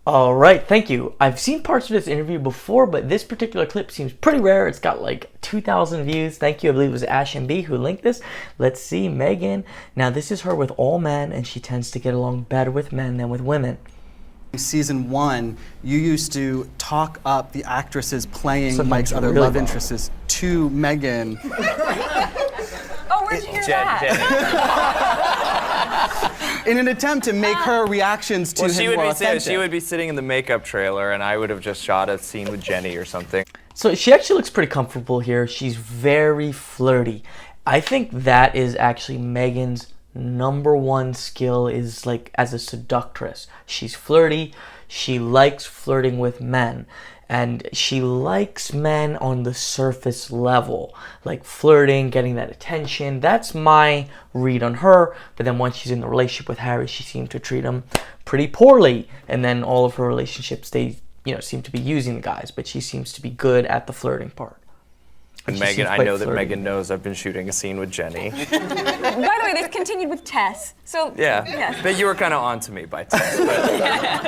All right, thank you. I've seen parts of this interview before, but this particular clip seems pretty rare. It's got like 2,000 views. Thank you. I believe it was Ash and B who linked this. Let's see Meghan. Now, this is her with all men, and she tends to get along better with men than with women. Season 1, you used to talk up the actresses playing Sometimes Mike's other really love well. interests to Meghan. Oh, where'd you hear that? In an attempt to make her reactions to him more authentic. She would be sitting in the makeup trailer, and I would have just shot a scene with Jenny or something. So she actually looks pretty comfortable here. She's very flirty. I think that is actually Meghan's #1 skill, is like as a seductress. She's flirty. She likes flirting with men. And she likes men on the surface level, like flirting, getting that attention. That's my read on her. But then once she's in the relationship with Harry, she seemed to treat him pretty poorly. And then all of her relationships, they seem to be using the guys. But she seems to be good at the flirting part. And Meghan, I know that Meghan knows I've been shooting a scene with Jenny. By the way, they've continued with Tess. So yeah. But you were kind of on to me by Tess.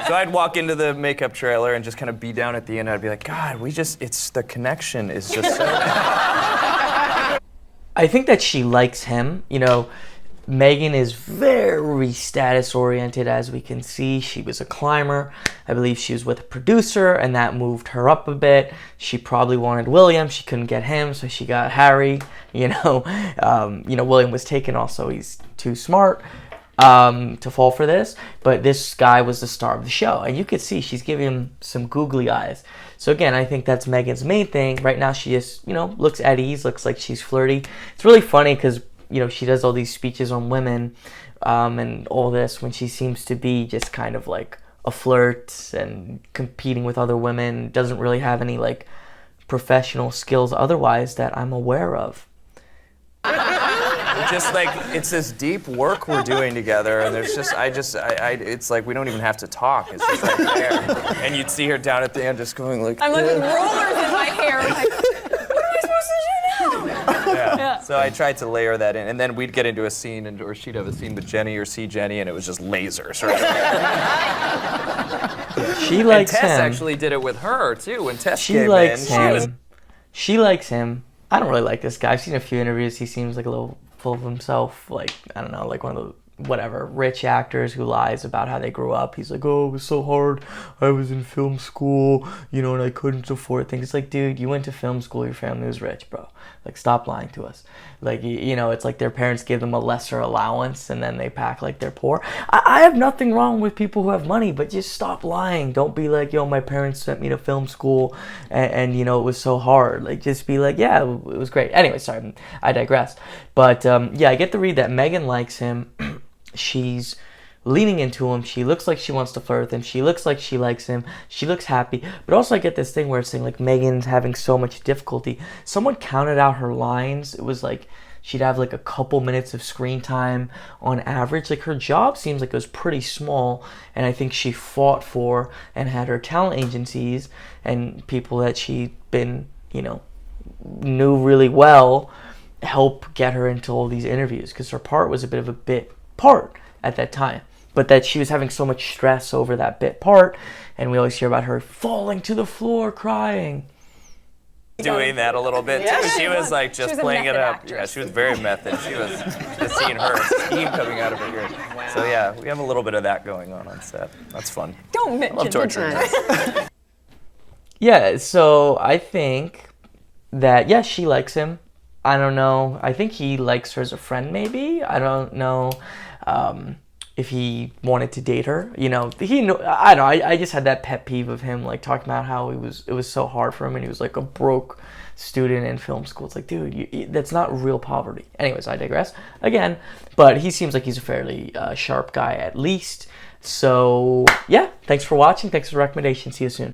So I'd walk into the makeup trailer and just kind of be down at the end. I'd be like, God, it's the connection is just so. I think that she likes him. Meghan is very status oriented, as we can see. She was a climber. I believe she was with a producer, and that moved her up a bit. She probably wanted William. She couldn't get him, so she got Harry. William was taken. Also, he's too smart to fall for this. But this guy was the star of the show, and you could see she's giving him some googly eyes. So again, I think that's Meghan's main thing. Right now, she just looks at ease, looks like she's flirty. It's really funny because she does all these speeches on women and all this when she seems to be just kind of like a flirt and competing with other women, doesn't really have any like professional skills otherwise that I'm aware of. Just like, it's this deep work we're doing together, and there's just, it's like we don't even have to talk. It's just like there. And you'd see her down at the end just going like, I'm like with rollers in my hair. Like, what am I supposed to do now? Yeah. So I tried to layer that in, and then we'd get into a scene, or she'd have a scene with Jenny or see Jenny, and it was just lasers. Right? She likes and Tess him. actually did it with her too. When Tess She came likes in, him. She likes him. I don't really like this guy. I've seen a few interviews. He seems like a little full of himself. Like, I don't know, like one of the rich actors who lies about how they grew up. He's like, oh, it was so hard. I was in film school, and I couldn't afford things. It's like, dude, you went to film school. Your family was rich, bro. Like, stop lying to us. Like, it's like their parents give them a lesser allowance, and then they pack like they're poor. I have nothing wrong with people who have money, but just stop lying. Don't be like, my parents sent me to film school, and it was so hard. Like, just be like, yeah, it was great. Anyway, sorry, I digress. But, I get the read that Meghan likes him. She's leaning into him. She looks like she wants to flirt with him. She looks like she likes him. She looks happy. But also I get this thing where it's saying like Meghan's having so much difficulty. Someone counted out her lines. It was like she'd have like a couple minutes of screen time on average. Like her job seems like it was pretty small, and I think she fought for and had her talent agencies and people that she'd been, knew really well help get her into all these interviews, because her part was a bit of a bit part at that time, but that she was having so much stress over that bit part, and we always hear about her falling to the floor crying. Doing that a little bit too. She was like just playing it up. Actress. Yeah, she was very method. She was just seeing her steam coming out of her ears. Wow. So yeah, we have a little bit of that going on set. That's fun. Don't mention love torturing her. Yeah, so I think that yes, she likes him. I don't know. I think he likes her as a friend, maybe. I don't know if he wanted to date her. I don't know. I just had that pet peeve of him like talking about how it was so hard for him, and he was like a broke student in film school. It's like, dude, that's not real poverty. Anyways, I digress again. But he seems like he's a fairly sharp guy at least. So yeah, thanks for watching. Thanks for the recommendation. See you soon.